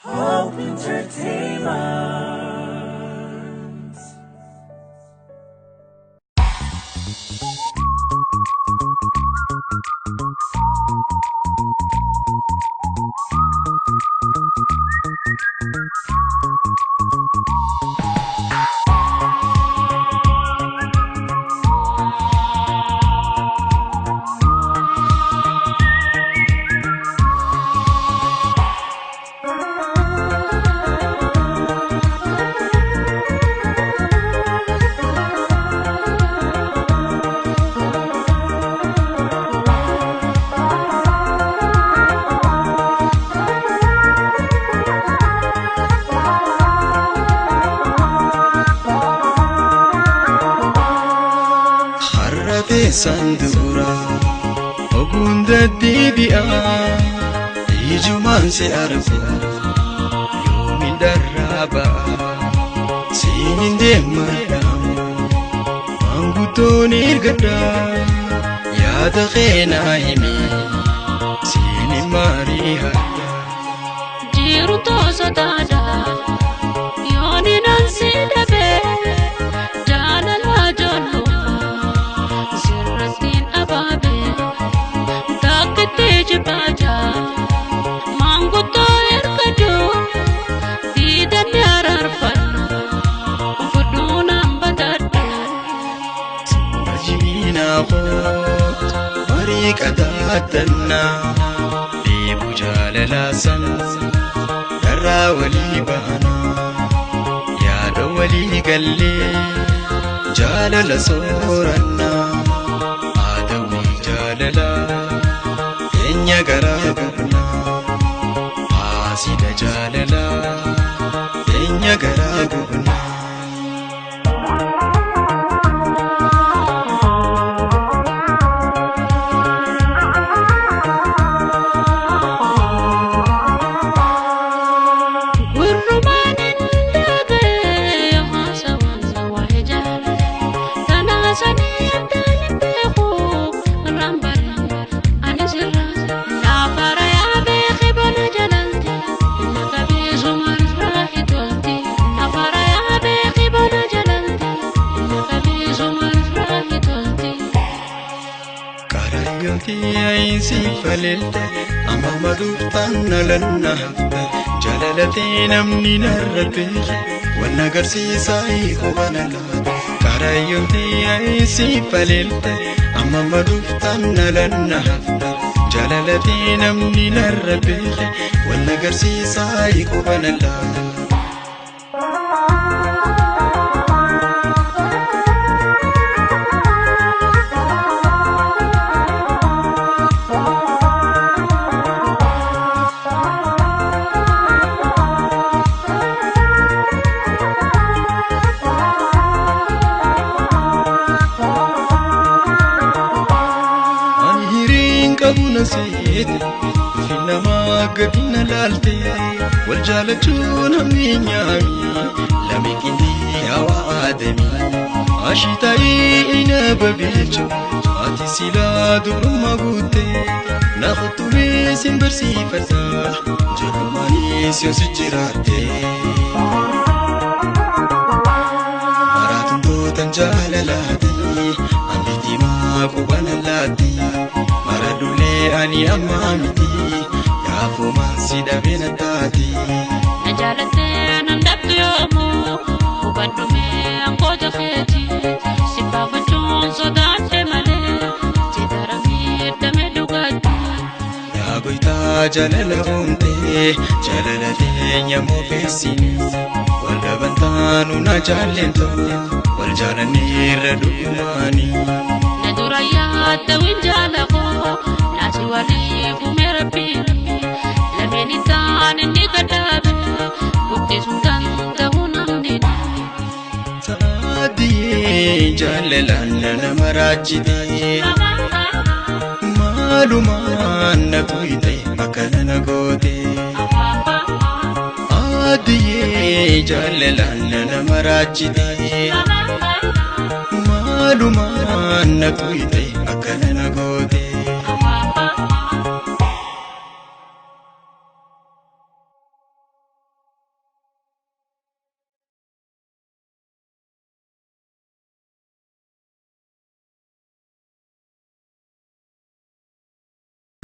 Hope Entertainment. Sandura ogunda dibia ijuman se arfu yomin daraba sininde madam manguton irgada ya da khena himi sinin mariha jiru to sadada yoni nan sidabe jalala jollo baja mangu to erkado tidak diararfan fuduna badada ajina qot bariqatatna bi bujalala san dara wali bana ya dawali galle jalala soranna adawi jalala enya garaguna asida jalala enya garaguna Ay si falelte amamadu tannalanna jalalate namni narrabe wala garsi sai kobanala karayonti ay si falelte amamadu tannalanna jalalate namni narrabe wala garsi sai kobanala نسيت في نماك دينا لالتي والجالتون همي نعمي لمكني يا وعدمي عشتاي إنا ببيجو عاتي سلا دور ما قوتي ناخدو بيسين برسي فتاح جرماني سيوسي جراتي مراتن دوتن جاللاتي عميتي ما قوانا لاتي ani amamiti ya fuma sida benatati najalate nandabdu yomu ubadume angoja kheti sipafa chonzo dante male tidarami tamedugati ya goita jalala umte jalalate nyamo fesini wala bantanu na jalento wal jalani radumani naduraya tawinjalako wali fumerapi lameni tan ni kadabe bukti sundan tahunamni saadi jalalana namarajidi maluman natuite makalana gote adi jalalana namarajidi maluman natuite makalana gote